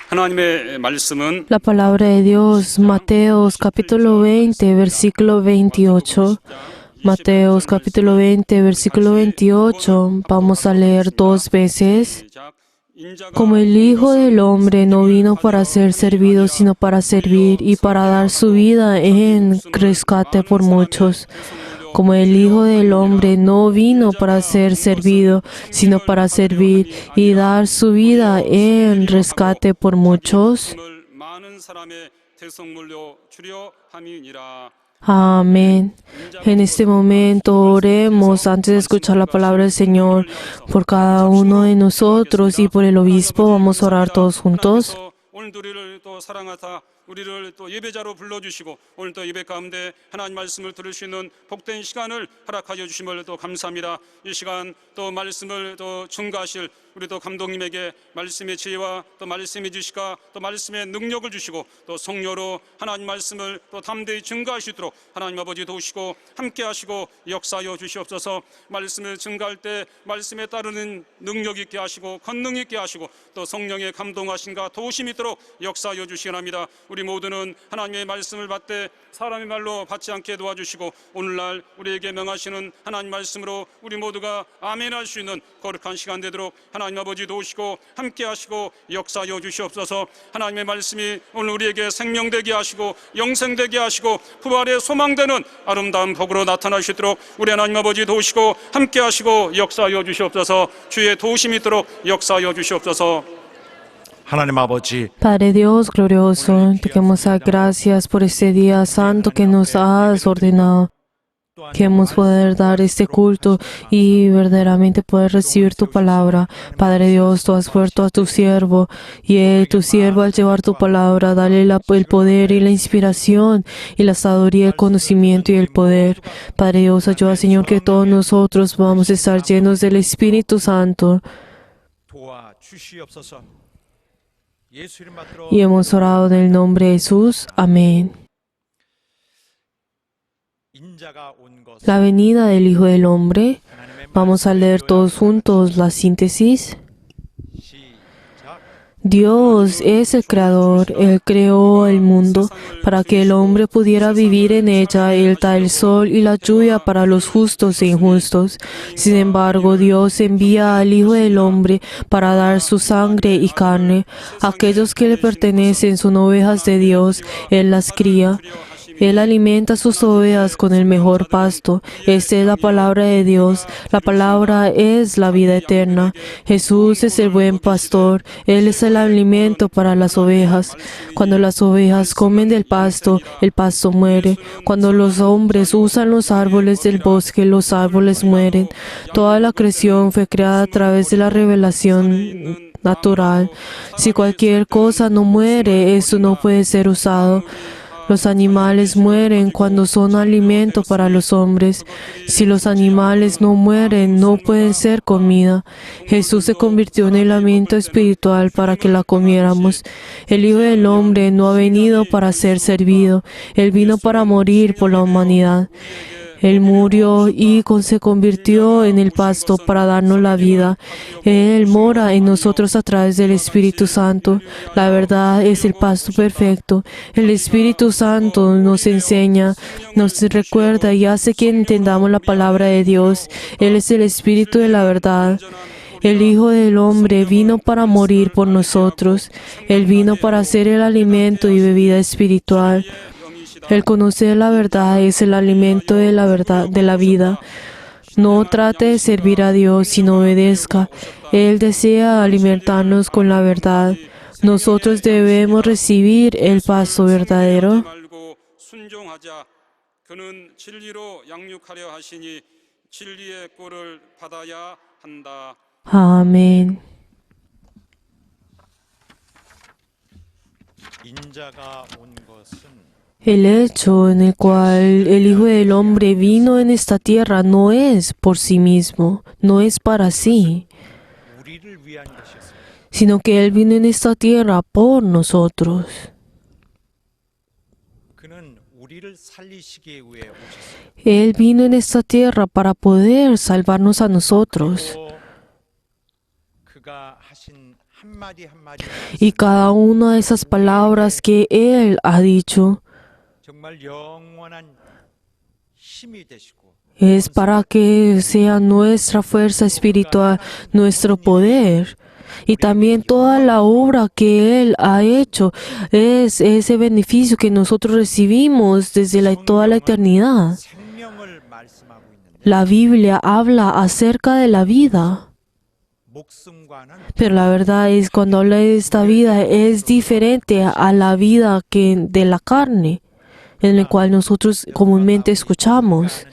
하나님의 말씀은 La palabra de Dios, Mateos capítulo 20, versículo 28. Mateos capítulo 20, versículo 28. Vamos a leer dos veces. Como el Hijo del Hombre no vino para ser servido, sino para servir y para dar su vida en rescate por muchos. Como el Hijo del Hombre no vino para ser servido, sino para servir y dar su vida en rescate por muchos. Amén. En este momento oremos antes de escuchar la palabra del Señor por cada uno de nosotros y por el obispo. Vamos a orar todos juntos. 우리를 또 예배자로 불러주시고 오늘 또 예배 가운데 하나님 말씀을 들을 수 있는 복된 시간을 허락하여 주심을 또 감사합니다. 이 시간 또 말씀을 또 증거하실 우리 또 감독님에게 말씀의 지혜와 또 말씀의 지식과 또 말씀의 능력을 주시고 또 성령으로 하나님 말씀을 또 담대히 증거할 수 있도록 하나님 아버지 도우시고 함께 하시고 역사하여 주시옵소서. 말씀을 증거할 때 말씀에 따르는 능력 있게 하시고 권능 있게 하시고 또 성령의 감동하심과 도우심이 있도록 역사하여 주시기 바랍니다. 우리 모두는 하나님의 말씀을 받되 사람의 말로 받지 않게 도와주시고 오늘날 우리에게 명하시는 하나님 말씀으로 우리 모두가 아멘할 수 있는 거룩한 시간 되도록 하나님 아버지 도우시고 함께 하시고 역사하여 주시옵소서. 하나님의 말씀이 오늘 우리에게 생명되게 하시고 영생되게 하시고 부활의 소망되는 아름다운 복으로 나타날 수 있도록 우리 하나님 아버지 도우시고 함께 하시고 역사하여 주시옵소서. 주의 도우심이 있도록 역사하여 주시옵소서. 하나님 아버지, Padre Dios glorioso, te queremos dar gracias por este día santo que nos has ordenado. Queremos poder dar este culto y verdaderamente poder recibir tu palabra. Padre Dios, tú has puesto a tu siervo y tu siervo al llevar tu palabra, dale el poder y la inspiración y la sabiduría, el conocimiento y el poder. Padre Dios, ayuda, Señor, que todos nosotros vamos a estar llenos del Espíritu Santo. 도와주시옵소서. 예수 이름 받들어 Y hemos orado en el nombre de Jesús. Amén. 인자가 온 것. La venida del Hijo del Hombre. Vamos a leer todos juntos la síntesis. 시작. Dios es el creador, Él creó el mundo para que el hombre pudiera vivir en ella. Él da el sol y la lluvia para los justos e injustos. Sin embargo, Dios envía al Hijo del Hombre para dar su sangre y carne. Aquellos que le pertenecen son ovejas de Dios, Él las cría. Él alimenta sus ovejas con el mejor pasto. Esta es la palabra de Dios. La palabra es la vida eterna. Jesús es el buen pastor. Él es el alimento para las ovejas. Cuando las ovejas comen del pasto, el pasto muere. Cuando los hombres usan los árboles del bosque, los árboles mueren. Toda la creación fue creada a través de la revelación natural. Si cualquier cosa no muere, eso no puede ser usado. Los animales mueren cuando son alimento para los hombres. Si los animales no mueren, no pueden ser comida. Jesús se convirtió en el alimento espiritual para que la comiéramos. El Hijo del Hombre no ha venido para ser servido. Él vino para morir por la humanidad. Él murió y se convirtió en el pasto para darnos la vida. Él mora en nosotros a través del Espíritu Santo. La verdad es el pasto perfecto. El Espíritu Santo nos enseña, nos recuerda y hace que entendamos la palabra de Dios. Él es el Espíritu de la verdad. El Hijo del Hombre vino para morir por nosotros. Él vino para ser el alimento y bebida espiritual. El conocer la verdad es el alimento de la verdad, de la vida. No trate de servir a Dios, sino obedezca. Él desea alimentarnos con la verdad. Nosotros debemos recibir el pasto verdadero. 그는 진리로 양육하려 하시니 진리의 꼴을 받아야 한다. Amén. 인자가 온 것은 El hecho en el cual el Hijo del Hombre vino en esta tierra no es por sí mismo, no es para sí, 우리를 위한 것이었습니다. sino que Él vino en esta tierra por nosotros. 그는 우리를 살리시기 위해 오셨습니다. Él vino en esta tierra para poder salvarnos a nosotros. 또 그가 하신 한 한마디 한마디 Y cada una de esas palabras que Él ha dicho 정말 영원한 힘이 되시고 es para que sea nuestra fuerza espiritual, nuestro poder. Y también toda la obra que Él ha hecho es ese beneficio que nosotros recibimos desde toda la eternidad. 생명을 말씀하고 있는데 La Biblia habla acerca de la vida, 목숨과는 pero la verdad es cuando habla de esta vida es diferente a la vida que de la carne, en la cual nosotros comúnmente escuchamos.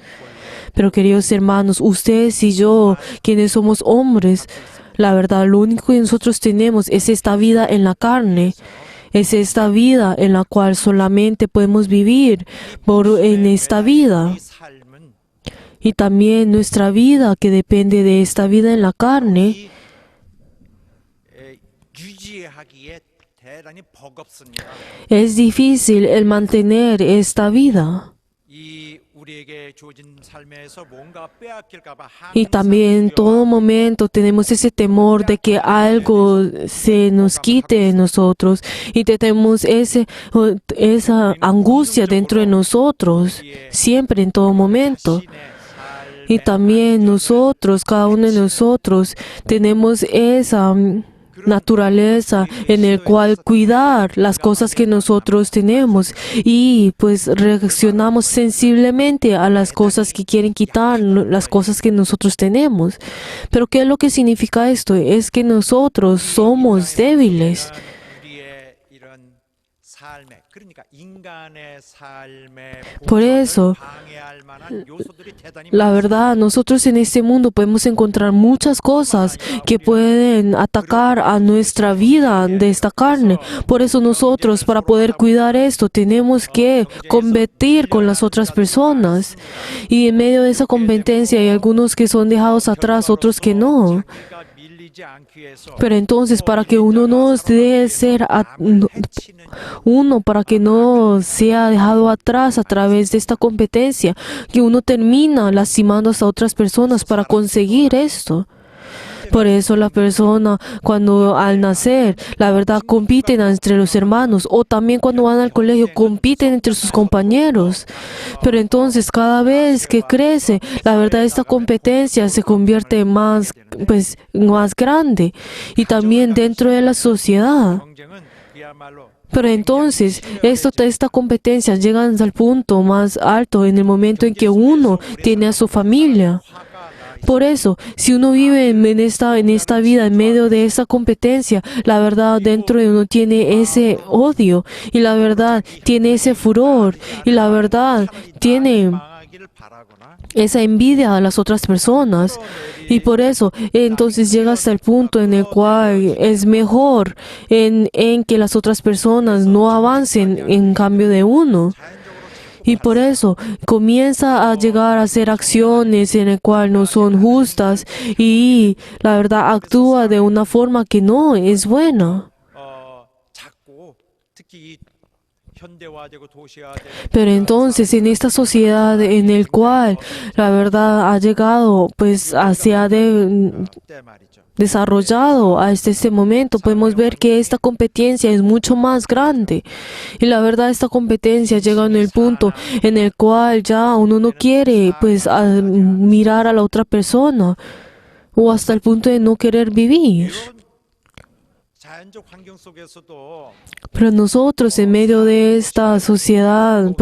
Pero queridos hermanos, ustedes y yo, quienes somos hombres, la verdad, lo único que nosotros tenemos es esta vida en la carne. Es esta vida en la cual solamente podemos vivir en esta vida. 이 삶은 Y también nuestra vida que depende de esta vida en la carne, 유지하기에 대단히 버겁습니다. es difícil el mantener esta vida. 이 우리에게 주어진 삶에서 뭔가 빼앗길까 봐 Y también en todo momento tenemos ese temor de que algo se nos quite de nosotros y tenemos esa angustia dentro de nosotros, siempre en todo momento. Y también nosotros, cada uno de nosotros, tenemos esa naturaleza en el cual cuidar las cosas que nosotros tenemos y pues reaccionamos sensiblemente a las cosas que quieren quitar, las cosas que nosotros tenemos. Pero ¿qué es lo que significa esto? Es que nosotros somos débiles. 우리의 이런 삶에 그러니까 인간의 삶에 Por eso, 방해할 만한 요소들이 대단히 la verdad, nosotros en este mundo podemos encontrar muchas cosas que pueden atacar a nuestra vida de esta carne. Por eso nosotros, para poder cuidar esto, tenemos que competir con las otras personas. Y en medio de esa competencia hay algunos que son dejados atrás, otros que no. 자기가 밀리지 않기 위해서 Pero entonces, para que uno no debe ser para que no sea dejado atrás a través de esta competencia, que uno termina lastimando a otras personas para conseguir esto. Por eso la persona cuando al nacer, la verdad, compiten entre los hermanos o también cuando van al colegio compiten entre sus compañeros. Pero entonces cada vez que crece, la verdad, esta competencia se convierte más grande y también dentro de la sociedad. 경쟁은 그야말로 Pero entonces, esta competencia llega al punto más alto en el momento en que uno tiene a su familia. Por eso, si uno vive en esta vida en medio de esa competencia, la verdad dentro de uno tiene ese odio y la verdad tiene ese furor y la verdad tiene 망하기를 바라거나 esa envidia a las otras personas. Y por eso, entonces llega hasta el punto en el cual es mejor en que las otras personas no avancen en cambio de uno. Y por eso comienza a llegar a hacer acciones en el cual no son justas y la verdad actúa de una forma que no es buena. 작고 특히 이 현대화되고 도시화되는 Pero entonces en esta sociedad en el cual la verdad ha llegado 때 말이죠. desarrollado hasta este momento, podemos ver que esta competencia es mucho más grande. Y la verdad, esta competencia llega en el punto en el cual ya uno no quiere mirar a la otra persona o hasta el punto de no querer vivir. 자연적 환경 속에서도 Pero nosotros en medio de esta sociedad,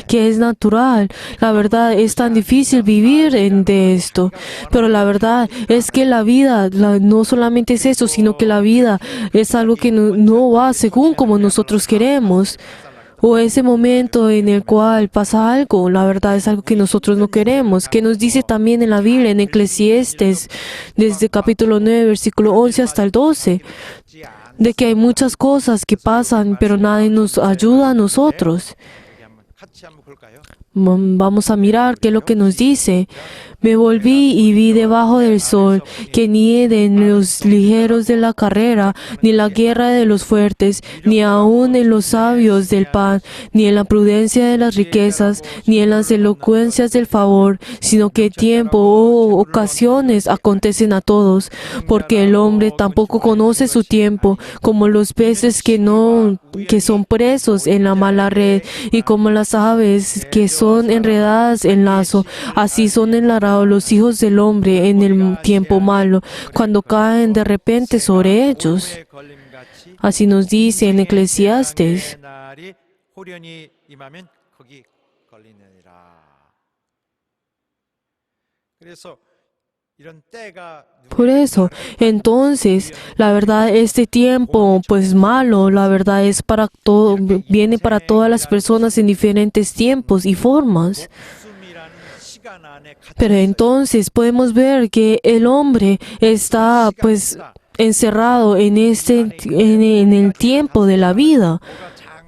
que es natural, la verdad es tan difícil vivir de esto. Pero la verdad es que la vida no solamente es eso, sino que la vida es algo que no va según como nosotros queremos. O ese momento en el cual pasa algo, la verdad es algo que nosotros no queremos, que nos dice también en la Biblia, en Eclesiastes, desde capítulo 9, versículo 11 hasta el 12, de que hay muchas cosas que pasan, pero nadie nos ayuda a nosotros. 같이 한번 볼까요? Vamos a mirar qué es lo que nos dice. Me volví y vi debajo del sol que ni en los ligeros de la carrera, ni en la guerra de los fuertes, ni aun en los sabios del pan, ni en la prudencia de las riquezas, ni en las elocuencias del favor, sino que tiempo o ocasiones acontecen a todos, porque el hombre tampoco conoce su tiempo, como los peces que son presos en la mala red, y como las aves que son enredadas en lazo, así son enlarados los hijos del hombre en el tiempo malo, cuando caen de repente sobre ellos. Así nos dice en Eclesiastes. 날이 호련히 임하면 거기 걸리느니라. 그래서 이런 때가 Por eso, entonces, la verdad, este tiempo, pues malo, la verdad es para todo, viene para todas las personas en diferentes tiempos y formas. 숨이라는 시간 안에 Pero entonces podemos ver que el hombre está, pues, encerrado en el tiempo de la vida.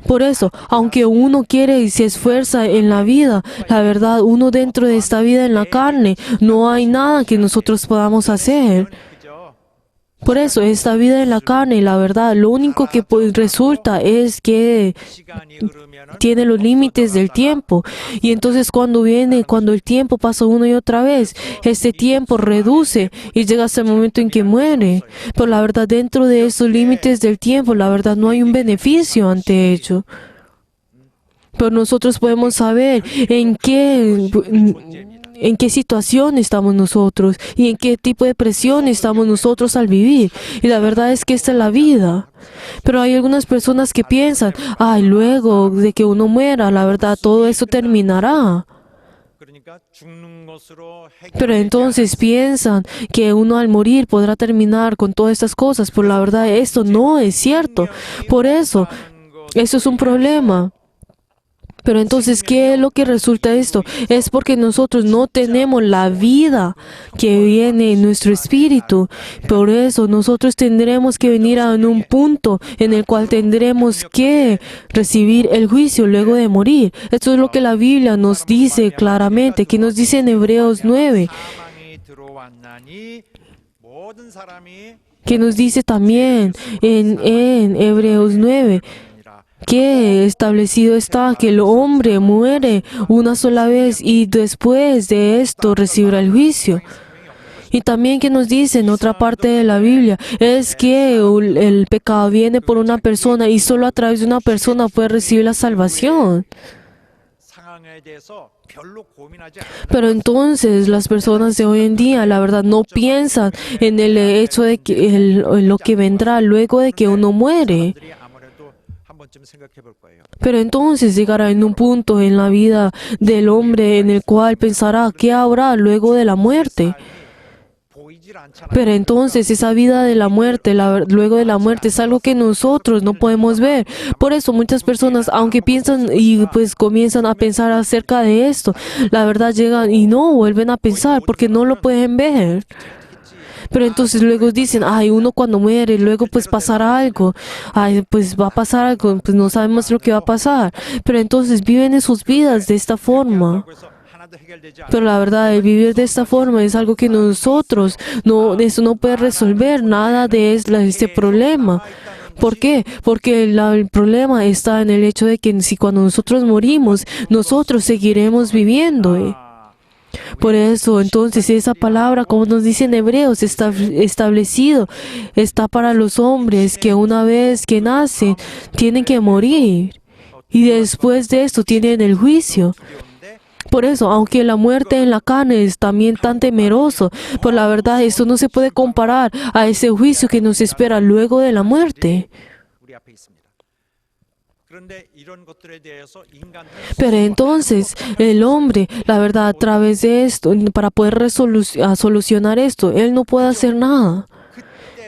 Por eso, aunque uno quiere y se esfuerza en la vida, la verdad, uno dentro de esta vida en la carne, no hay nada que nosotros podamos hacer. 그죠? Por eso, esta vida en la carne, la verdad, lo único que pues, resulta es que 시간이 흐르면은 tiene los límites del tiempo. Y entonces cuando el tiempo pasa una y otra vez, este tiempo reduce y llega hasta el momento en que muere. Pero la verdad, dentro de esos límites del tiempo, la verdad, no hay un beneficio ante ello. Pero nosotros podemos saber en qué situación estamos nosotros y en qué tipo de presión estamos nosotros al vivir. Y la verdad es que esta es la vida. Pero hay algunas personas que piensan, ay, luego de que uno muera, la verdad, todo eso terminará. 그러니까 죽는 것으로 Pero entonces piensan que uno al morir podrá terminar con todas estas cosas. Pero la verdad, esto no es cierto. Por eso, eso es un problema. Pero entonces, ¿qué es lo que resulta esto? Es porque nosotros no tenemos la vida que viene en nuestro espíritu. Por eso nosotros tendremos que venir a un punto en el cual tendremos que recibir el juicio luego de morir. Esto es lo que la Biblia nos dice claramente, que nos dice en Hebreos 9, 사망이 들어왔나니 모든 사람이 que nos dice también en Hebreos 9, que establecido está que el hombre muere una sola vez y después de esto recibirá el juicio. Y también que nos dice en otra parte de la Biblia es que el pecado viene por una persona y solo a través de una persona puede recibir la salvación. 상황에 대해서 별로 고민하지 않는 Pero entonces las personas de hoy en día, la verdad, no piensan en el hecho de que en lo que vendrá luego de que uno muere. 사람들이 아무래도 한 번쯤 생각해 볼 거예요. Pero entonces llegará en un punto en la vida del hombre en el cual pensará qué habrá luego de la muerte. 보이질 않잖아요. Pero entonces esa vida de la muerte, luego de la muerte, es algo que nosotros no podemos ver. Por eso muchas personas, aunque piensan y pues comienzan a pensar acerca de esto, la verdad llegan y no vuelven a pensar porque no lo pueden ver. Pero entonces luego dicen, ay, uno cuando muere, luego pues pasará algo, ay, pues va a pasar algo, pues no sabemos lo que va a pasar. Pero entonces viven en sus vidas de esta forma. 그래서 하나도 해결되지 않아요. Pero la verdad, el vivir de esta forma es algo que nosotros, eso no puede resolver nada de este problema. ¿Por qué? Porque el problema está en el hecho de que si cuando nosotros morimos, nosotros seguiremos viviendo. Por eso, entonces, esa palabra, como nos dice en Hebreos, está establecido, está para los hombres que una vez que nacen, tienen que morir. Y después de esto tienen el juicio. Por eso, aunque la muerte en la carne es también tan temeroso, por la verdad, esto no se puede comparar a ese juicio que nos espera luego de la muerte. 우리 앞에 있습니다. 그런데 이런 것들에 대해서 인간은 Pero entonces, el hombre, la verdad, a través de esto, para poder solucionar esto, él no puede hacer nada.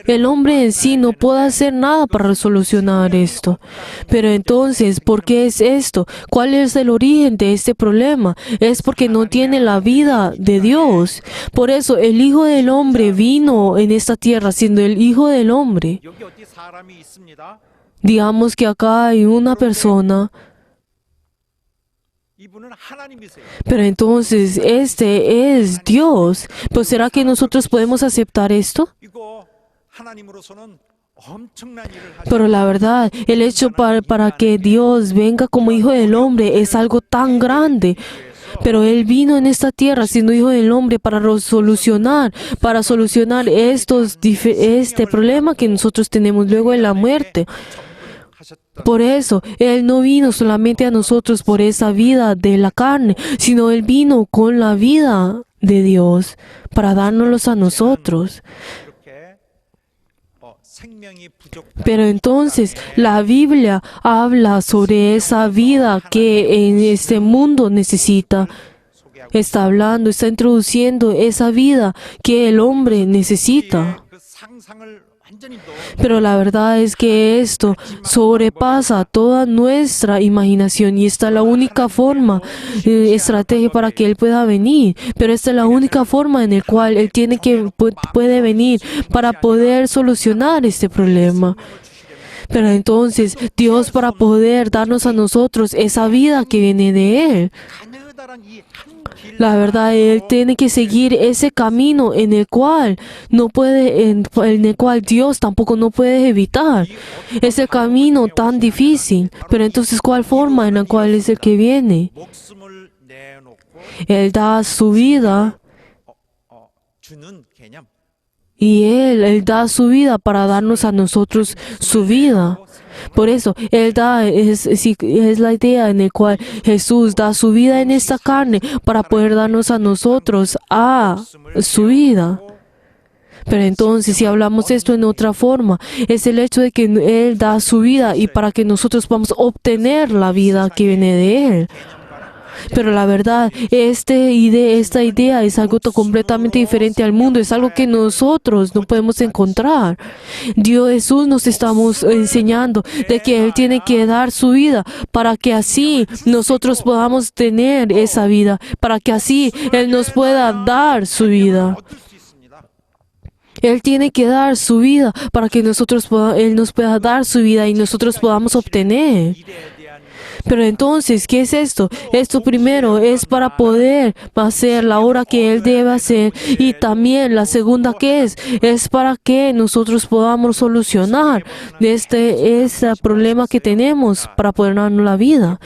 El hombre en sí no puede hacer nada para resolucionar esto. Pero entonces, ¿por qué es esto? ¿Cuál es el origen de este problema? Es porque no tiene la vida de Dios. Por eso, el Hijo del Hombre vino en esta tierra siendo el Hijo del Hombre. 여기 어디 사람이 있습니다. Digamos que acá hay una persona 이분은 하나님이세요. Pero entonces, este es Dios. ¿Pues será que nosotros podemos aceptar esto? 이거 하나님으로서는 엄청난 일을 Pero la verdad, el hecho para que Dios venga como hijo del hombre es algo tan grande. Pero Él vino en esta tierra siendo hijo del hombre para solucionar este problema que nosotros tenemos luego de la muerte. Por eso, Él no vino solamente a nosotros por esa vida de la carne, sino Él vino con la vida de Dios para dárnoslos a nosotros. 이렇게 생명이 부족한 Pero entonces la Biblia habla sobre esa vida que en este mundo necesita. Está hablando, está introduciendo esa vida que el hombre necesita. 그 상상을 완전히 Pero la verdad es que esto sobrepasa toda nuestra imaginación y esta es la única forma, estrategia para que Él pueda venir. Pero esta es la única forma en la cual Él puede venir para poder solucionar este problema. Pero entonces Dios, para poder darnos a nosotros esa vida que viene de Él, 가느다란 이한 la verdad, Él tiene que seguir ese camino en el cual en el cual Dios tampoco no puede evitar. Ese camino tan difícil. Pero entonces, ¿cuál forma en la cual es el que viene? 목숨을 내놓고 Él da su vida 주는 개념. y Él da su vida para darnos a nosotros su vida. Por eso, es la idea en la cual Jesús da su vida en esta carne para poder darnos a nosotros a su vida. Pero entonces, si hablamos esto en otra forma, es el hecho de que Él da su vida y para que nosotros podamos obtener la vida que viene de Él. Pero la verdad, esta idea es algo completamente diferente al mundo, es algo que nosotros no podemos encontrar. Jesús nos estamos enseñando de que Él tiene que dar su vida para que así nosotros podamos tener esa vida, para que así Él nos pueda dar su vida. 얻을 수 있습니다. Él tiene que dar su vida para que Él nos pueda dar su vida y nosotros podamos obtener. 일에 대한 Pero entonces, ¿qué es esto? Esto primero es para poder hacer la obra que Él debe hacer. Y también la segunda, ¿qué es? Es para que nosotros podamos solucionar ese problema que tenemos para poder darnos la vida.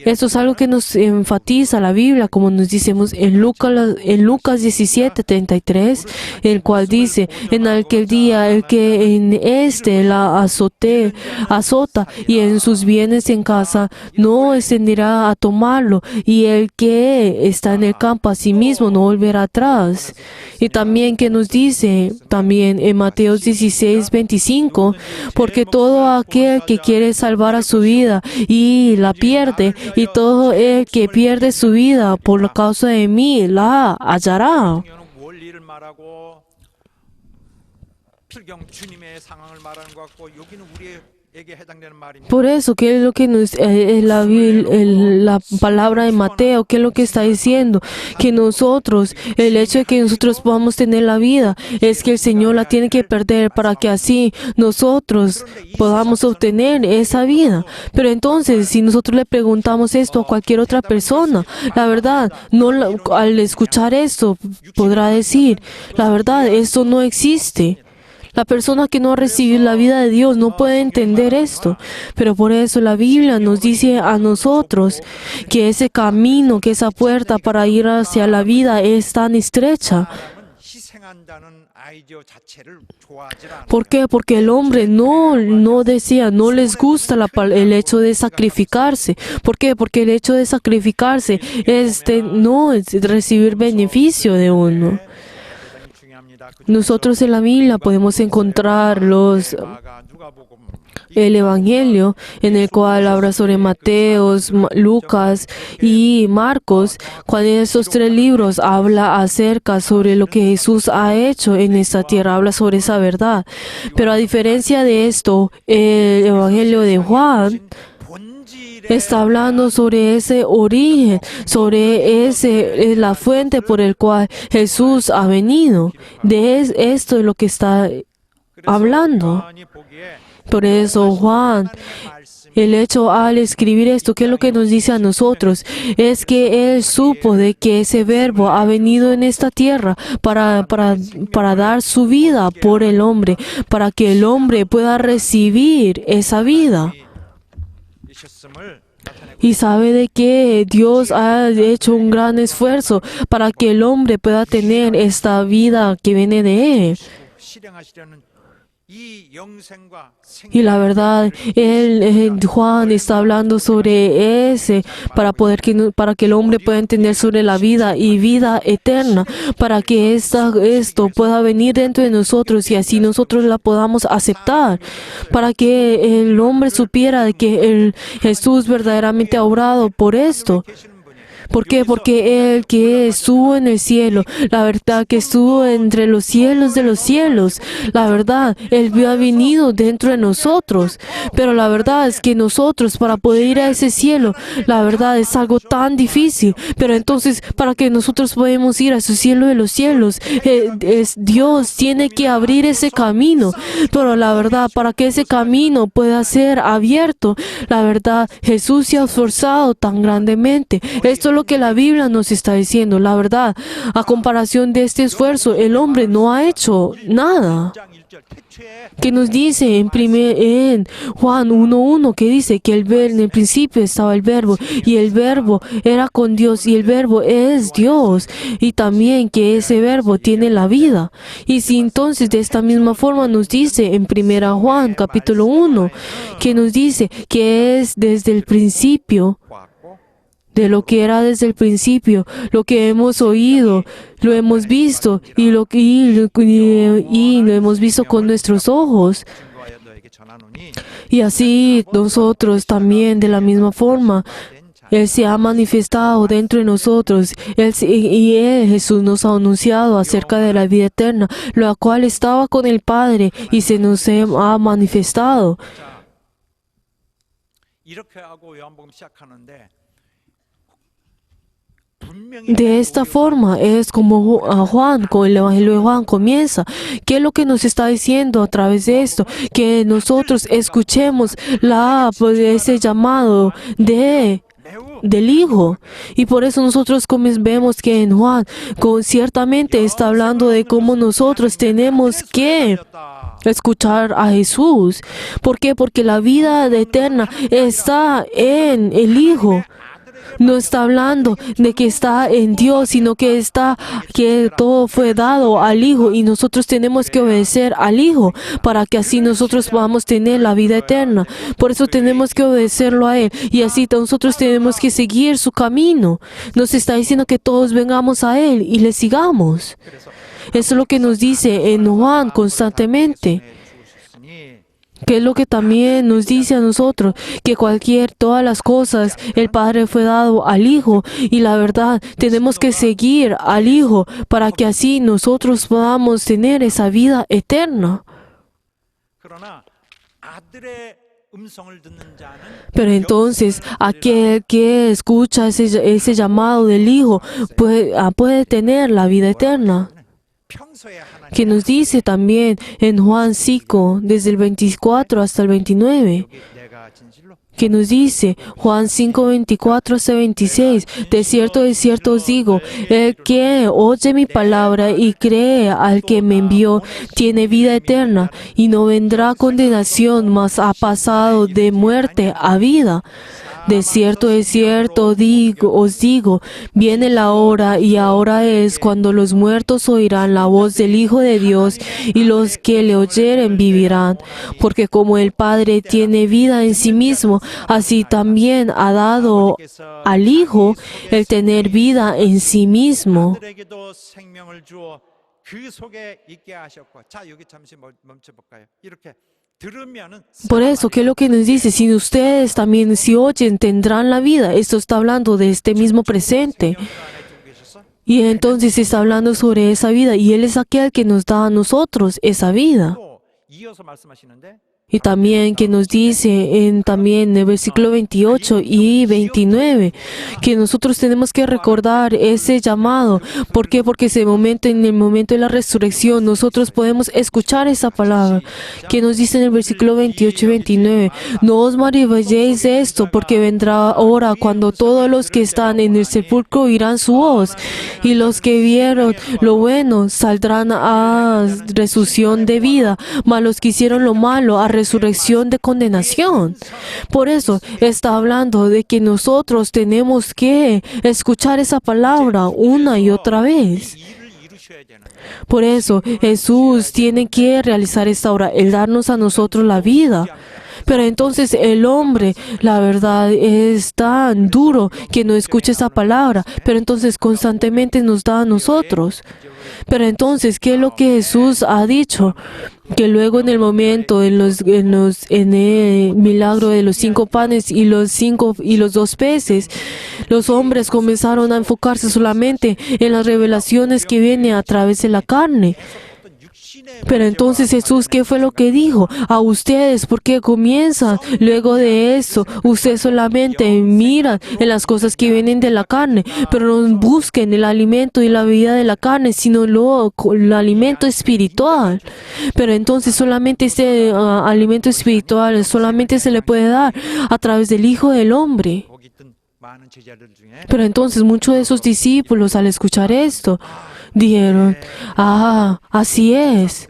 Esto es algo que nos enfatiza la Biblia, como nos decimos en Lucas 17:33, el cual dice, en aquel día el que en la azota y en sus bienes en casa no extenderá a tomarlo, y el que está en el campo a sí mismo no volverá atrás. Y también que nos dice, también en Mateo 16:25, porque todo aquel que quiere salvar a su vida y la pierde, y todo el que pierde su vida por la causa de mí la hallará. 원리를 말하고 필경 주님의 상황을 말하는 것 같고 여기는 우리에게 해당되는 말입니다. Por eso, ¿qué es lo que nos la palabra de Mateo? ¿Qué es lo que está diciendo? Que nosotros, el hecho de que nosotros podamos tener la vida, es que el Señor la tiene que perder para que así nosotros podamos obtener esa vida. Pero entonces, si nosotros le preguntamos esto a cualquier otra persona, la verdad, al escuchar esto, podrá decir, la verdad, esto no existe. La persona que no ha recibido la vida de Dios no puede entender esto. Pero por eso la Biblia nos dice a nosotros que ese camino, que esa puerta para ir hacia la vida es tan estrecha. 희생한다는 아이디어 자체를 좋아하지 않아요. ¿Por qué? Porque el hombre no les gusta el hecho de sacrificarse. ¿Por qué? Porque el hecho de sacrificarse no es recibir beneficio de uno. 대단히 중요합니다. Nosotros en la Biblia podemos encontrar el Evangelio en el cual habla sobre Mateos, Lucas y Marcos. Cuando en estos tres libros habla acerca sobre lo que Jesús ha hecho en esta tierra, habla sobre esa verdad. Pero a diferencia de esto, el Evangelio de Juan está hablando sobre ese origen, sobre la fuente por el cual Jesús ha venido. Esto es lo que está hablando. Por eso Juan el hecho al escribir esto, ¿qué es lo que nos dice a nosotros? Es que Él supo de que ese verbo ha venido en esta tierra para dar su vida por el hombre, para que el hombre pueda recibir esa vida. 이셨음을 나타내고 Y sabe de que Dios ha hecho un gran esfuerzo para que el hombre pueda tener esta vida que viene de Él. 실행하시려는 이 영생과 Y la verdad, Juan está hablando sobre ese, para que el hombre pueda entender sobre la vida y vida eterna, para que esto pueda venir dentro de nosotros y así nosotros la podamos aceptar, para que el hombre supiera de que Jesús verdaderamente ha obrado por esto. 계시는 분이 ¿Por qué? Porque Él que estuvo en el cielo, la verdad que estuvo entre los cielos de los cielos, la verdad, Él ha venido dentro de nosotros, pero la verdad es que nosotros para poder ir a ese cielo, la verdad es algo tan difícil, pero entonces para que nosotros podamos ir a ese cielo de los cielos, Dios tiene que abrir ese camino, pero la verdad, para que ese camino pueda ser abierto, la verdad, Jesús se ha esforzado tan grandemente. Esto es lo que la Biblia nos está diciendo. La verdad, a comparación de este esfuerzo, el hombre no ha hecho nada. 1장 1절 태초에 Que nos dice en Juan 1:1, que dice que en el principio estaba el verbo y el verbo era con Dios y el verbo es Dios y también que ese verbo tiene la vida. Y si entonces de esta misma forma nos dice en 1 Juan capítulo 1, que nos dice que es desde el principio, 왔고 de lo que era desde el principio, lo que hemos oído, lo hemos visto y lo hemos visto con nuestros ojos. 증거하여 너에게 전하노니 Y así nosotros también de la misma forma, Él se ha manifestado dentro de nosotros. Jesús nos ha anunciado acerca de la vida eterna, la cual estaba con el Padre y se nos ha manifestado. 이렇게 하고 요한복음 시작하는데 De esta forma es como Juan, con el Evangelio de Juan comienza. ¿Qué es lo que nos está diciendo a través de esto? Que nosotros escuchemos ese llamado del Hijo. Y por eso nosotros vemos que en Juan ciertamente está hablando de cómo nosotros tenemos que escuchar a Jesús. ¿Por qué? Porque la vida eterna está en el Hijo. No está hablando de que está en Dios, sino que todo fue dado al Hijo y nosotros tenemos que obedecer al Hijo para que así nosotros podamos tener la vida eterna. Por eso tenemos que obedecerlo a Él y así nosotros tenemos que seguir su camino. Nos está diciendo que todos vengamos a Él y le sigamos. Eso es lo que nos dice en Juan constantemente. Que es lo que también nos dice a nosotros, que todas las cosas, el Padre fue dado al Hijo y la verdad, tenemos que seguir al Hijo para que así nosotros podamos tener esa vida eterna. 그러나 아들의 음성을 듣는 자는 Pero entonces, aquel que escucha ese llamado del Hijo puede tener la vida eterna. 평소에 하나님 Que nos dice también en Juan 5, desde el 24 hasta el 29, 내가 진실로 que nos dice Juan 5, 24 hasta 26, de cierto os digo, el que oye mi palabra y cree al que me envió, tiene vida eterna y no vendrá condenación, mas ha pasado de muerte a vida. De cierto os digo, viene la hora y ahora es cuando los muertos oirán la voz del Hijo de Dios y los que le oyeren vivirán. Porque como el Padre tiene vida en sí mismo, así también ha dado al Hijo el tener vida en sí mismo. 아들에게도 생명을 주어 그 속에 있게 하셨고 자 여기 잠시 멈춰 볼까요? 이렇게 들으면은 Por eso, ¿qué es lo que nos dice? Si ustedes también, si oyen, tendrán la vida. Esto está hablando de este mismo presente. Y entonces está hablando sobre esa vida. Y Él es aquel que nos da a nosotros esa vida. 또 이어서 말씀하시는데 Y también que nos dice también en el versículo 28 y 29 que nosotros tenemos que recordar ese llamado. ¿Por qué? Porque en el momento de la resurrección nosotros podemos escuchar esa palabra que nos dice en el versículo 28 y 29. No os maravilléis de esto, porque vendrá hora cuando todos los que están en el sepulcro oirán su voz, y los que vieron lo bueno saldrán a resurrección de vida, mas los que hicieron lo malo a resurrección de condenación. Por eso está hablando de que nosotros tenemos que escuchar esa palabra una y otra vez. Por eso Jesús tiene que realizar esta obra, el darnos a nosotros la vida. Pero entonces el hombre, la verdad, es tan duro que no escucha esa palabra, pero entonces constantemente nos da a nosotros. Pero entonces, ¿qué es lo que Jesús ha dicho? Que luego en el momento, en el milagro de los 5 panes y los 2 peces, los hombres comenzaron a enfocarse solamente en las revelaciones que vienen a través de la carne. Pero entonces Jesús, ¿qué fue lo que dijo? A ustedes, porque comienzan luego de eso, ustedes solamente miran en las cosas que vienen de la carne, pero no busquen el alimento y la vida de la carne, sino el alimento espiritual. Pero entonces solamente este alimento espiritual solamente se le puede dar a través del Hijo del Hombre. Pero entonces muchos de esos discípulos, al escuchar esto, dijeron, así es.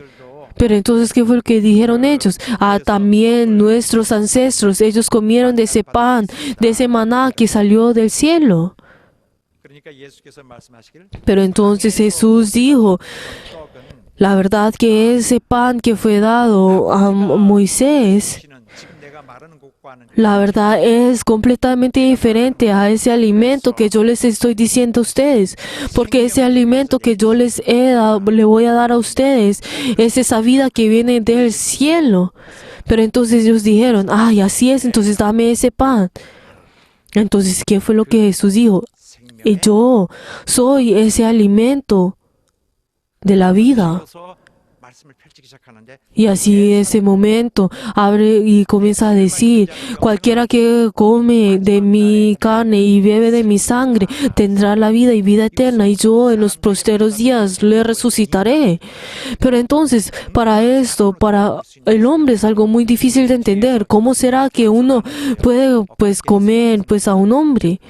Pero entonces, ¿qué fue lo que dijeron ellos? También nuestros ancestros, ellos comieron de ese pan, de ese maná que salió del cielo. Pero entonces Jesús dijo, la verdad que ese pan que fue dado a Moisés, la verdad es completamente diferente a ese alimento que yo les estoy diciendo a ustedes, porque ese alimento que yo les le voy a dar a ustedes es esa vida que viene del cielo. Pero entonces ellos dijeron, así es, entonces dame ese pan. Entonces, ¿qué fue lo que Jesús dijo? Yo soy ese alimento de la vida. Y así en ese momento abre y comienza a decir, cualquiera que come de mi carne y bebe de mi sangre tendrá la vida y vida eterna, y yo en los posteros días le resucitaré. Pero entonces, para esto, para el hombre es algo muy difícil de entender. ¿Cómo será que uno puede comer a un hombre?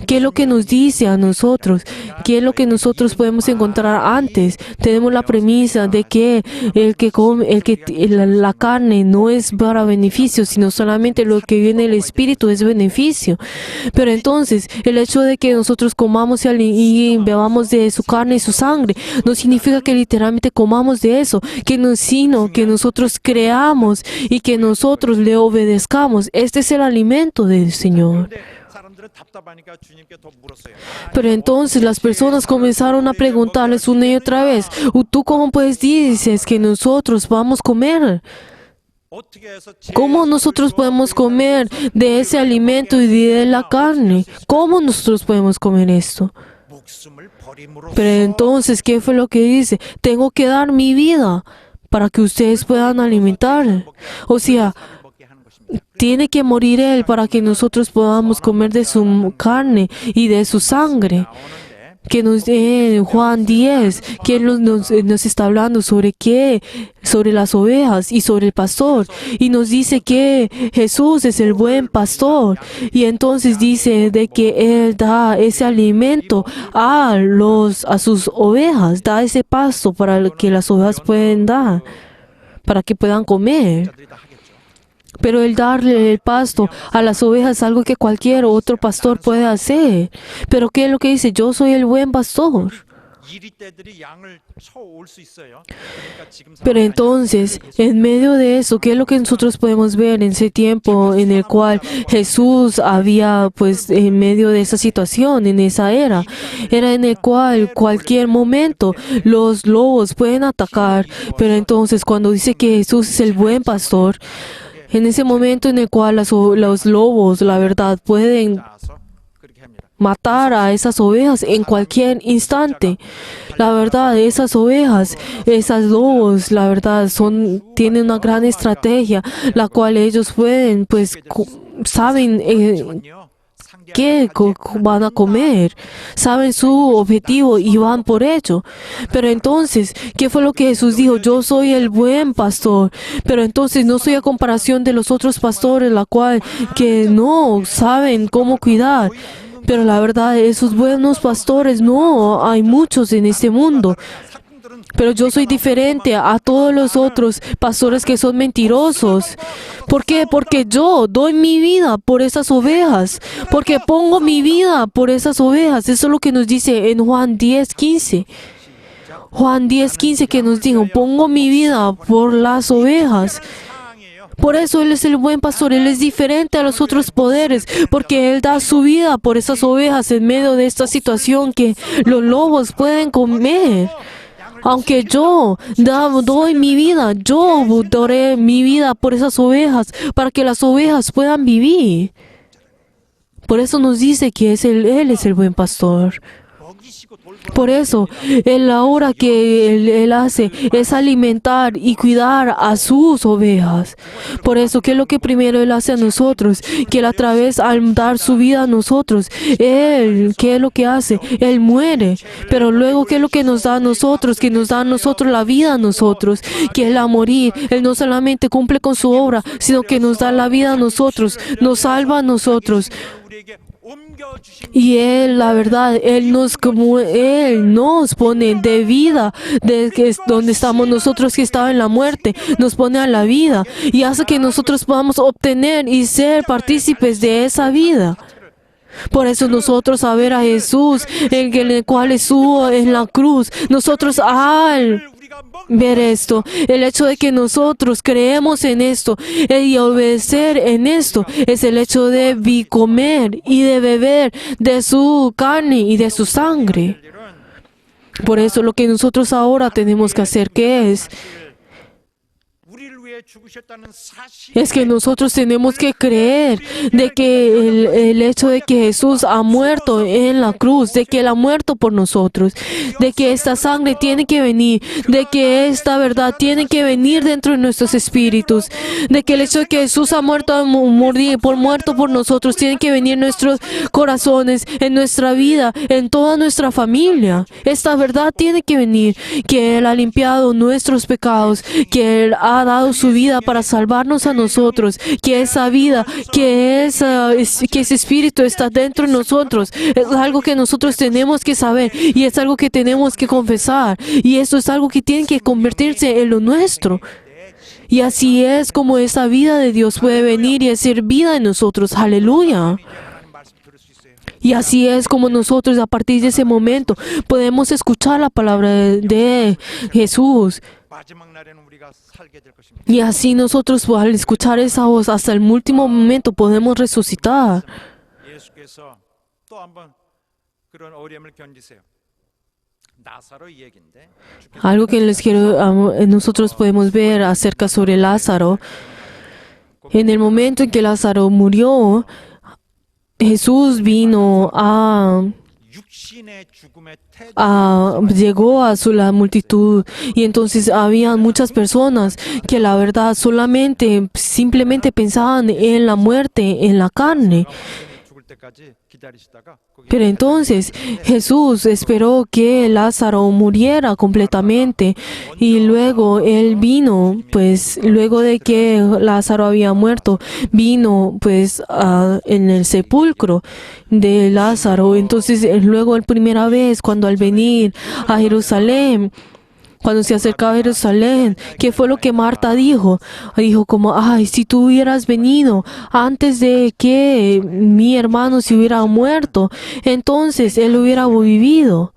¿Qué es lo que nos dice a nosotros? ¿Qué es lo que nosotros podemos encontrar antes? Tenemos la premisa de que la carne no es para beneficio, sino solamente lo que viene del Espíritu es beneficio. Pero entonces, el hecho de que nosotros comamos y bebamos de su carne y su sangre, no significa que literalmente comamos de eso, sino que nosotros creamos y que nosotros le obedezcamos. Este es el alimento del Señor. Pero entonces las personas comenzaron a preguntarles una y otra vez, ¿tú cómo dices que nosotros vamos a comer? ¿Cómo nosotros podemos comer de ese alimento y de la carne? ¿Cómo nosotros podemos comer esto? Pero entonces, ¿qué fue lo que dice? Tengo que dar mi vida para que ustedes puedan alimentar. O sea, tiene que morir Él para que nosotros podamos comer de su carne y de su sangre. Que en Juan 10, que nos está hablando sobre las ovejas y sobre el pastor. Y nos dice que Jesús es el buen pastor. Y entonces dice de que Él da ese alimento a sus ovejas, da ese pasto para que las ovejas puedan dar, para que puedan comer. Pero el darle el pasto a las ovejas es algo que cualquier otro pastor puede hacer. Pero ¿qué es lo que dice? Yo soy el buen pastor. Pero entonces, en medio de eso, ¿qué es lo que nosotros podemos ver en ese tiempo en el cual Jesús había, en medio de esa situación, en esa era en el cual cualquier momento los lobos pueden atacar? Pero entonces, cuando dice que Jesús es el buen pastor, en ese momento en el cual los lobos, la verdad, pueden matar a esas ovejas en cualquier instante. La verdad, esas ovejas, esas lobos, la verdad, tienen una gran estrategia, la cual ellos pueden, pues, saben qué van a comer, saben su objetivo y van por ello. Pero entonces, ¿qué fue lo que Jesús dijo? Yo soy el buen pastor, pero entonces no soy a comparación de los otros pastores, la cual que no saben cómo cuidar. Pero la verdad, esos buenos pastores no hay muchos en este mundo. Pero yo soy diferente a todos los otros pastores que son mentirosos. ¿Por qué? Porque yo doy mi vida por esas ovejas. Porque pongo mi vida por esas ovejas. Eso es lo que nos dice en Juan 10:15. Juan 10:15 que nos dijo, pongo mi vida por las ovejas. Por eso Él es el buen pastor. Él es diferente a los otros poderes, porque Él da su vida por esas ovejas en medio de esta situación que los lobos pueden comer. Aunque yo doy mi vida, yo daré mi vida por esas ovejas, para que las ovejas puedan vivir. Por eso nos dice que Él es el buen pastor. Por eso, la obra que Él hace es alimentar y cuidar a sus ovejas. Por eso, ¿qué es lo que primero Él hace a nosotros? Que Él a través, al dar su vida a nosotros, Él, ¿qué es lo que hace? Él muere. Pero luego, ¿qué es lo que nos da a nosotros? Que nos da a nosotros la vida a nosotros. Que Él a morir, Él no solamente cumple con su obra, sino que nos da la vida a nosotros, nos salva a nosotros. Y Él, la verdad, Él nos pone de vida, donde estamos nosotros que estaba en la muerte, nos pone a la vida y hace que nosotros podamos obtener y ser partícipes de esa vida. Por eso nosotros a ver a Jesús, en el cual estuvo en la cruz, nosotros al ver esto, el hecho de que nosotros creemos en esto y obedecer en esto, es el hecho de comer y de beber de su carne y de su sangre. Por eso lo que nosotros ahora tenemos que hacer, ¿qué es? Es que nosotros tenemos que creer de que el hecho de que Jesús ha muerto en la cruz, de que Él ha muerto por nosotros, de que esta sangre tiene que venir, de que esta verdad tiene que venir dentro de nuestros espíritus, de que el hecho de que Jesús ha muerto por nosotros tiene que venir en nuestros corazones, en nuestra vida, en toda nuestra familia. Esta verdad tiene que venir, que Él ha limpiado nuestros pecados, que Él ha dado su vida para salvarnos a nosotros, que esa vida, que ese espíritu está dentro de nosotros. Es algo que nosotros tenemos que saber y es algo que tenemos que confesar, y esto es algo que tiene que convertirse en lo nuestro. Y así es como esa vida de Dios puede venir y hacer vida en nosotros. Aleluya. Y así es como nosotros a partir de ese momento podemos escuchar la palabra de Jesús. Y así nosotros, al escuchar esa voz, hasta el último momento podemos resucitar. Algo que nosotros podemos ver acerca sobre Lázaro. En el momento en que Lázaro murió, Jesús vino llegó a la multitud, y entonces había muchas personas que la verdad simplemente pensaban en la muerte, en la carne. Pero entonces Jesús esperó que Lázaro muriera completamente, y luego Él vino, pues luego de que Lázaro había muerto, vino pues en el sepulcro de Lázaro. Entonces luego la primera vez cuando al venir a Jerusalén, cuando se acercaba a Jerusalén, ¿qué fue lo que Marta dijo? Dijo como, ay, si tú hubieras venido antes de que mi hermano se hubiera muerto, entonces él hubiera vivido.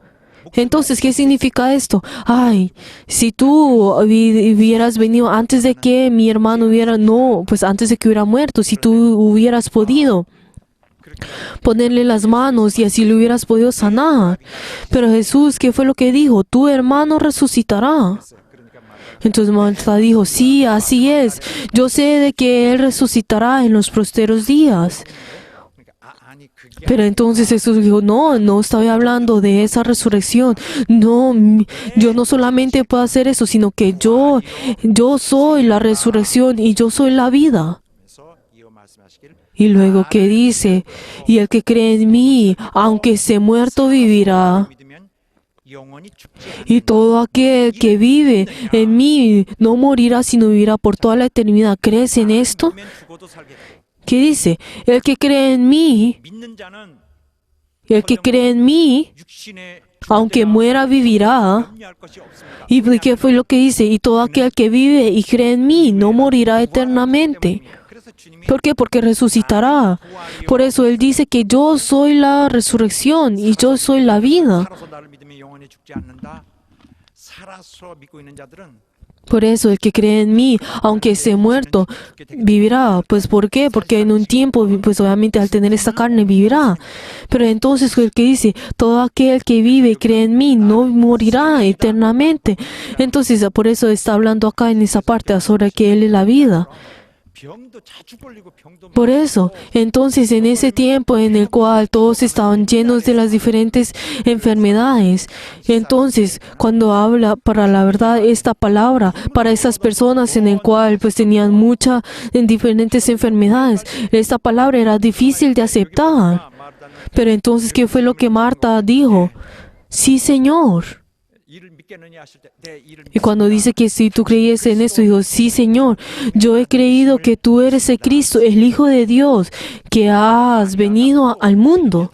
Entonces, ¿qué significa esto? Ay, si tú hubieras venido antes de que mi hermano antes de que hubiera muerto, si tú hubieras podido ponerle las manos y así lo hubieras podido sanar. Pero Jesús, ¿qué fue lo que dijo? Tu hermano resucitará. Entonces Marta dijo, sí, así es. Yo sé de que Él resucitará en los posteros días. 아니 그게 Pero entonces Jesús dijo, no, no estoy hablando de esa resurrección. No, yo no solamente puedo hacer eso, sino que yo soy la resurrección y yo soy la vida. 아니면서 이어 말씀하시길 Y luego que dice, y el que cree en mí, aunque esté muerto, vivirá. 믿으면 영원히 죽지 Y todo aquel que vive en mí no morirá, sino vivirá por toda la eternidad. ¿Crees en esto? 않으면 죽어도 살게 되고 ¿Qué dice? El que cree en mí, 믿는 자는 el que cree en mí, 육신의 aunque muera, vivirá. 염려할 것이 없습니다. ¿Y qué fue lo que dice? Y todo aquel que vive y cree en mí no morirá eternamente. 그래서 주님이 ¿Por qué? Porque resucitará. Por eso Él dice que yo soy la resurrección y yo soy la vida. 살아서 나를 믿으면 영원히 죽지 않는다. 살아서 믿고 있는 자들은 Por eso el que cree en mí, aunque esté muerto, vivirá. Pues ¿por qué? Porque en un tiempo, pues obviamente al tener esta carne vivirá. Pero entonces el que dice, todo aquel que vive y cree en mí no morirá eternamente. Entonces por eso está hablando acá en esa parte sobre que Él es la vida. 병도 자주 걸리고 병도 Por eso, entonces en ese tiempo en el cual todos estaban llenos de las diferentes enfermedades, entonces cuando habla para la verdad esta palabra, para esas personas en el cual pues tenían muchas diferentes enfermedades, esta palabra era difícil de aceptar. Pero entonces, ¿qué fue lo que Marta dijo? Sí, Señor. 이를 믿겠느냐 하실 때 내 이를 Y cuando dice que si tú creyes en esto, dijo, sí, Señor, yo he creído que tú eres el Cristo, el Hijo de Dios, que has venido al mundo.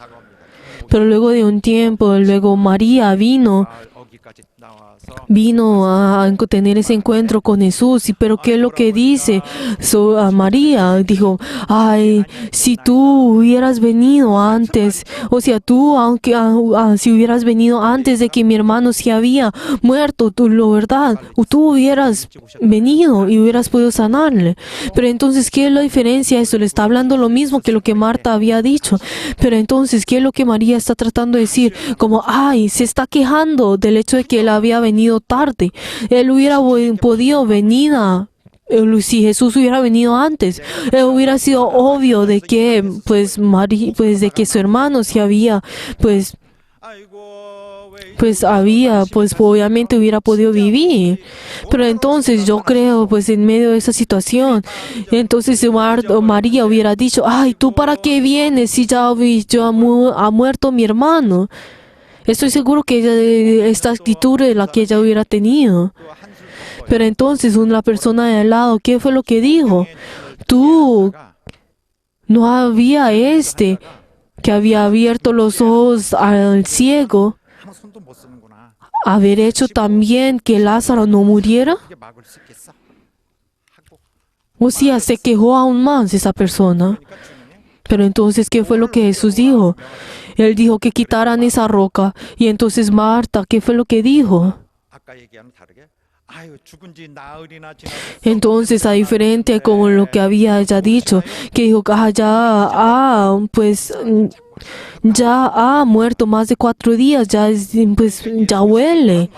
Pero luego de un tiempo, luego María 어기까지 나와서 vino a tener ese encuentro con Jesús. Pero ¿qué es lo que dice a María? Dijo, ay, si tú hubieras venido antes, o sea, tú, aunque si hubieras venido antes de que mi hermano se había muerto, tú, lo verdad, tú hubieras venido y hubieras podido sanarle. Pero entonces, ¿qué es la diferencia? Eso le está hablando lo mismo que lo que Marta había dicho. Pero entonces, ¿qué es lo que María está tratando de decir? Como, ay, se está quejando del hecho de que él había venido tarde. Él hubiera podido venir si Jesús hubiera venido antes, hubiera sido obvio de que, pues, de que su hermano se había, pues, 아이고 왜 pues obviamente hubiera podido vivir. Pero entonces yo creo, pues en medio de esa situación, entonces María hubiera dicho, ay, ¿tú para qué vienes si ya ha muerto mi hermano? Estoy seguro que esta actitud es la que ella hubiera tenido. Pero entonces una persona de al lado, ¿qué fue lo que dijo? Tú, no había que había abierto los ojos al ciego, 아무 손도 못 쓰는구나. haber hecho también que Lázaro no muriera. 이게 막을 수 있겠어? 하고 O sea, se quejó aún más esa persona. 그러니까 주님이 Pero entonces, ¿qué fue lo que Jesús dijo? Él dijo que quitaran esa roca. Y entonces Marta, ¿qué fue lo que dijo? 아까 얘기하는 다르게 아유 죽은 지 나흘이나 지났어. Entonces, a diferente como lo que había ella dicho, que dijo que ya ha muerto más de 4 días, pues ya huele.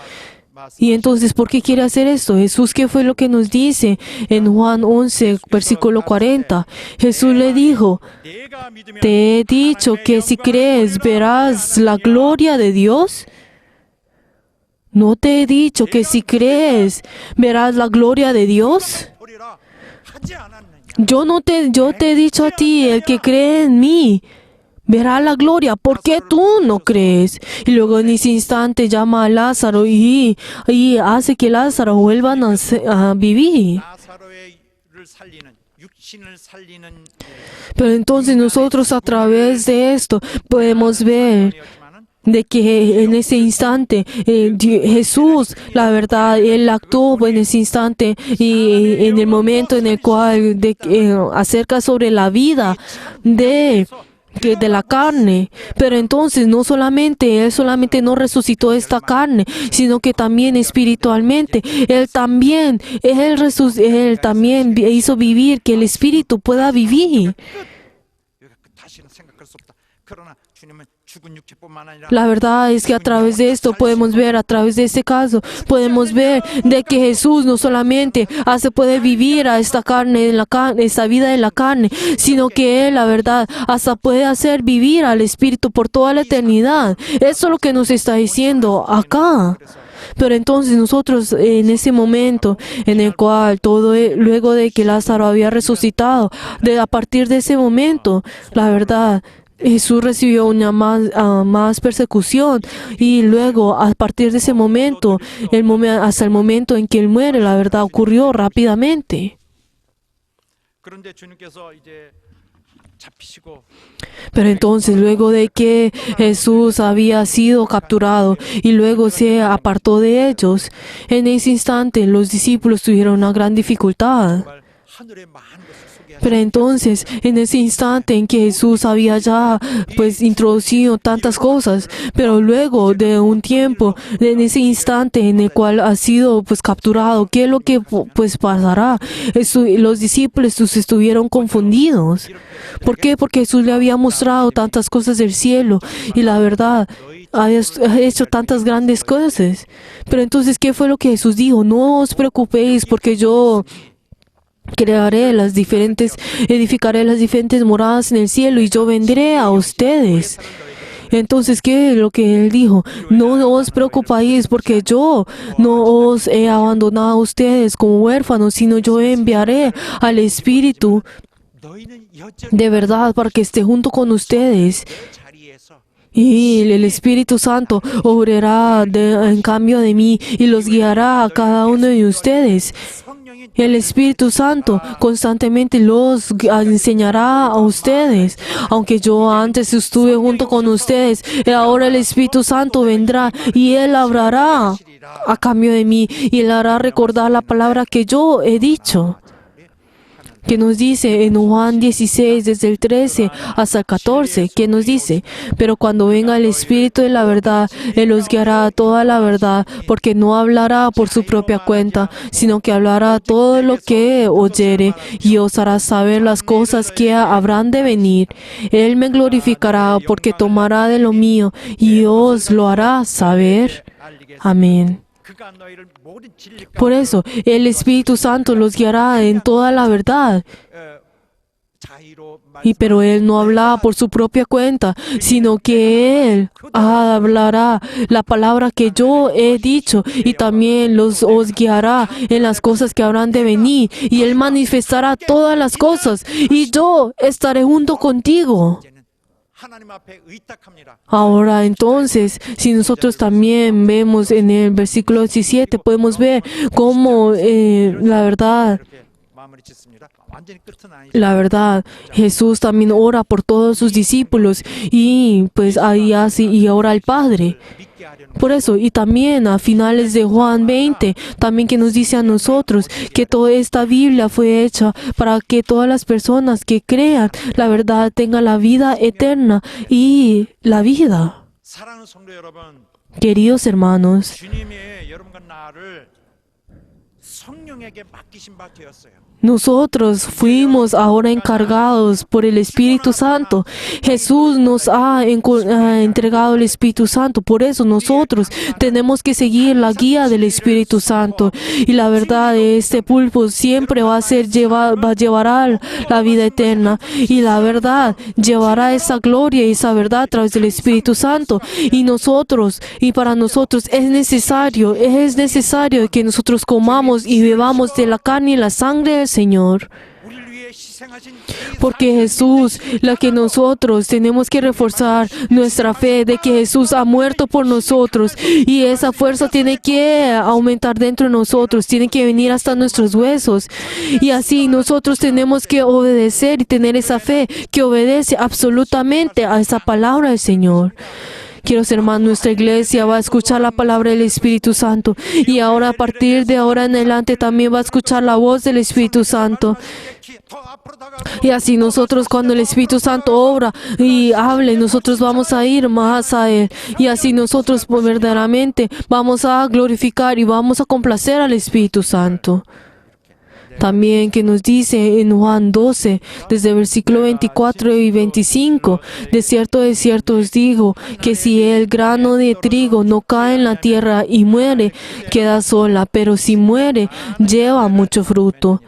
Y entonces, ¿por qué quiere hacer esto? Jesús, ¿qué fue lo que nos dice en Juan 11, versículo 40? Jesús le dijo, 내가 믿으면 te he dicho que si crees verás la gloria de Dios. ¿No te he dicho que si crees verás la gloria de Dios? 보리라 하지 않았느냐. Yo te he dicho a ti, el que cree en mí verá la gloria. ¿Por qué tú no crees? Y luego en ese instante llama a Lázaro y hace que Lázaro vuelvan a vivir. 나사로를 살리는 육신을 살리는 Pero entonces nosotros a través de esto podemos ver de que en ese instante Jesús, la verdad, Él actuó en ese instante y en el momento en el cual acerca sobre la vida de la carne. Pero entonces no solamente, Él solamente no resucitó esta carne, sino que también espiritualmente, Él también hizo vivir, que el Espíritu pueda vivir. 다시는 생각할 수 없다. 그러나 주님은 죽은 육체뿐만 아니라 La verdad es que a través de esto podemos ver, a través de este caso, podemos ver de que Jesús no solamente puede vivir a esta carne, esta vida en la carne, sino que Él, la verdad, hasta puede hacer vivir al Espíritu por toda la eternidad. Eso es lo que nos está diciendo acá. Pero entonces nosotros en ese momento en el cual luego de que Lázaro había resucitado, a partir de ese momento, la verdad, Jesús recibió una más persecución y luego a partir de ese momento, hasta el momento en que Él muere, la verdad ocurrió rápidamente. 그런데 주님께서 이제 잡히시고 Pero entonces, luego de que Jesús había sido capturado y luego se apartó de ellos, en ese instante los discípulos tuvieron una gran dificultad. 정말 하늘의 많은 것을 소개하시고 Pero entonces, en ese instante en que Jesús había ya introducido tantas cosas, pero luego de un tiempo, en ese instante en el cual ha sido capturado, ¿qué es lo que pasará? Los discípulos estuvieron confundidos. ¿Por qué? Porque Jesús le había mostrado tantas cosas del cielo y la verdad, había hecho tantas grandes cosas. Pero entonces, ¿qué fue lo que Jesús dijo? No os preocupéis porque yo edificaré las diferentes moradas en el cielo y yo vendré a ustedes. Entonces, ¿qué es lo que Él dijo? No os preocupéis porque yo no os he abandonado a ustedes como huérfanos, sino yo enviaré al Espíritu 너희는 여전히 de verdad para que esté junto con ustedes. 내 자리에서 Y el Espíritu Santo obrará en cambio de mí y los guiará a cada uno de ustedes. 성령이 El Espíritu Santo constantemente los enseñará a ustedes. Aunque yo antes estuve junto con ustedes, ahora el Espíritu Santo vendrá y Él hablará a cambio de mí y Él hará recordar la palabra que yo he dicho. Que nos dice en Juan 16, desde el 13 hasta el 14, que nos dice, pero cuando venga el Espíritu de la verdad, Él os guiará a toda la verdad, porque no hablará por su propia cuenta, sino que hablará todo lo que oyere, y os hará saber las cosas que habrán de venir. Él me glorificará, porque tomará de lo mío, y os lo hará saber. 알리겠습니다. Amén. 그가 너희를 모든 진리 Por eso, el Espíritu Santo los guiará en toda la verdad. 자의로 Pero Él no hablaba por su propia cuenta, sino que Él hablará la palabra que yo he dicho y también os guiará en las cosas que habrán de venir y Él manifestará todas las cosas y yo estaré junto contigo. 이제는 하나님 앞에 의탁합니다. Ahora entonces, si nosotros también vemos en el versículo 17, podemos ver cómo la verdad, 이렇게 마무리 짓습니다. 완전히 끝은 아니죠. la verdad, Jesús también ora por todos sus discípulos y pues ahí hace y ora al Padre. 믿게 하려는 Por eso, y también a finales de Juan 20, también que nos dice a nosotros que toda esta Biblia fue hecha para que todas las personas que crean la verdad tengan la vida eterna y la vida. 사랑하는 성도 여러분, Queridos hermanos, 주님이 여러분과 나를 성령에게 맡기신 바 되었어요. nosotros fuimos ahora encargados por el Espíritu Santo. Jesús nos ha entregado el Espíritu Santo. Por eso nosotros tenemos que seguir la guía del Espíritu Santo. Y la verdad, este pulpo siempre llevará la vida eterna. Y la verdad llevará esa gloria y esa verdad a través del Espíritu Santo. Y para nosotros es necesario que nosotros comamos y bebamos de la carne y la sangre del Señor. 우리를 위해 희생하신 Porque Jesús, la que nosotros tenemos que reforzar nuestra fe de que Jesús ha muerto por nosotros y esa fuerza tiene que aumentar dentro de nosotros, tiene que venir hasta nuestros huesos y así nosotros tenemos que obedecer y tener esa fe que obedece absolutamente a esa palabra del Señor. Queridos hermanos, nuestra iglesia va a escuchar la palabra del Espíritu Santo y ahora a partir de ahora en adelante también va a escuchar la voz del Espíritu Santo. 더 앞으로 다가가고 Y así nosotros cuando el Espíritu Santo obra y hable, nosotros vamos a ir más a Él. Y así nosotros verdaderamente vamos a glorificar y vamos a complacer al Espíritu Santo. También que nos dice en Juan 12, desde el versículo 24 y 25, de cierto os digo, que si el grano de trigo no cae en la tierra y muere, queda sola, pero si muere, lleva mucho fruto.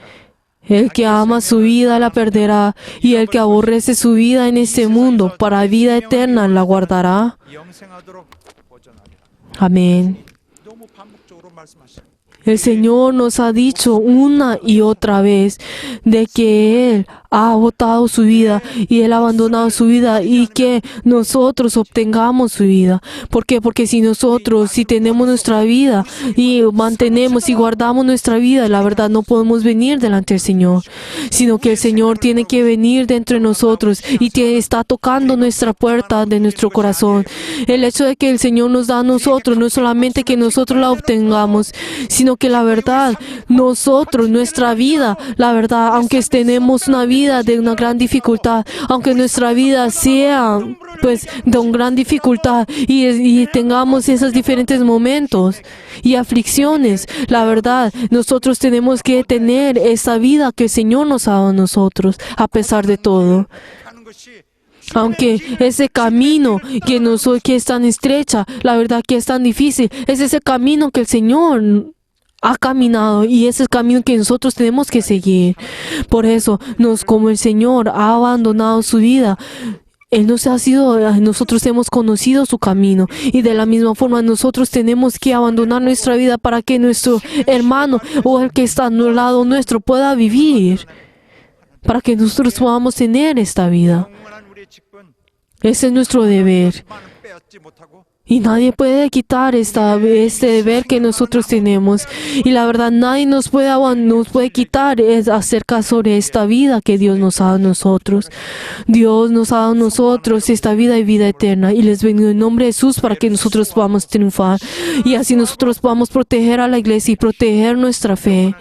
El que ama su vida la perderá, y el que aborrece su vida en este mundo, para vida eterna la guardará. 영생하도록 보존하리라. Amén. 너무 반복적으로 말씀하시는 El Señor nos ha dicho una y otra vez de que Él ha botado su vida y Él ha abandonado su vida y que nosotros obtengamos su vida. ¿Por qué? Porque si tenemos nuestra vida y mantenemos y guardamos nuestra vida, la verdad no podemos venir delante del Señor, sino que el Señor tiene que venir dentro de nosotros y está tocando nuestra puerta de nuestro corazón. El hecho de que el Señor nos da a nosotros no es solamente que nosotros la obtengamos, sino que la verdad, nuestra vida, la verdad, aunque tenemos una vida de una gran dificultad, aunque nuestra vida sea pues de una gran dificultad y tengamos esos diferentes momentos y aflicciones, la verdad, nosotros tenemos que tener esa vida que el Señor nos ha dado a nosotros, a pesar de todo. 하는 것이 Aunque ese camino que es tan estrecha, la verdad que es tan difícil, es ese camino que el Señor ha caminado y ese es el camino que nosotros tenemos que seguir. Por eso, como el Señor ha abandonado su vida, nosotros hemos conocido su camino y de la misma forma nosotros tenemos que abandonar nuestra vida para que nuestro hermano o el que está al lado nuestro pueda vivir, para que nosotros podamos tener esta vida. 영원한 우리의 직분 Ese es nuestro deber. 만은 빼앗지 못하고 Y nadie puede quitar este deber que nosotros tenemos. Y la verdad, nadie nos puede quitar acerca sobre esta vida que Dios nos ha dado a nosotros. Dios nos ha dado a nosotros esta vida y vida eterna. Y les bendigo en nombre de Jesús para que nosotros podamos triunfar. Y así nosotros podamos proteger a la iglesia y proteger nuestra fe.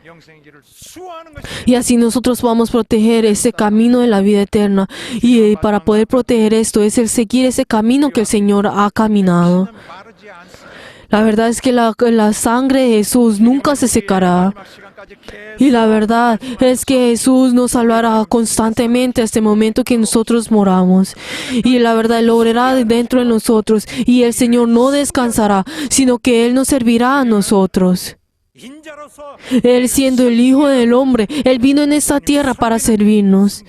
영생의 길을 수호하는 것이 Y así nosotros vamos a proteger ese camino de la vida eterna. Y para poder proteger esto es el seguir ese camino que el Señor ha caminado. 마르지 않습니다. La verdad es que la sangre de Jesús nunca se secará. 마지막 시간까지 계속 Y la verdad es que Jesús nos salvará constantemente hasta el momento que nosotros moramos. Y la verdad Él obrará dentro de nosotros. Y el Señor no descansará, sino que Él nos servirá a nosotros. 인자로서 Él siendo el Hijo del Hombre, Él vino en esta tierra para servirnos.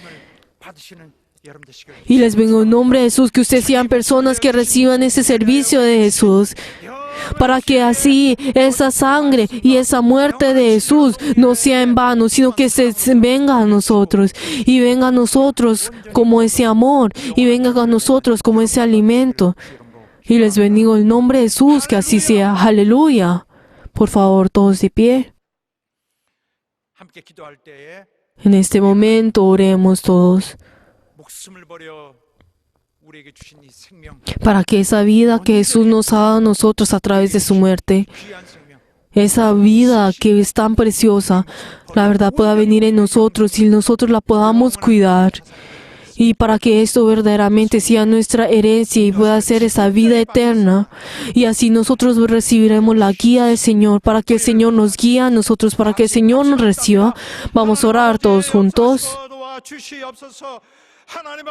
받으시는 여러분 되시길 Y les vengo en nombre de Jesús que ustedes sean personas que reciban ese servicio de Jesús, para que así esa sangre y esa muerte de Jesús no sea en vano, sino que se venga a nosotros y venga a nosotros como ese amor y venga a nosotros como ese alimento. Y les bendigo en nombre de Jesús, que así sea. Aleluya. Por favor, todos de pie. 함께 기도할 때에 En este momento oremos todos 목숨을 버려 우리에게 주신 이 생명, para que esa vida que Jesús nos ha dado a nosotros a través de su muerte, 귀한 생명, esa vida que es tan preciosa, la verdad pueda venir en nosotros y nosotros la podamos cuidar. Y para que esto verdaderamente sea nuestra herencia y pueda ser esa vida eterna. Y así nosotros recibiremos la guía del Señor, para que el Señor nos guíe a nosotros, para que el Señor nos reciba. Vamos a orar todos juntos. 도와주시옵소서. 하나님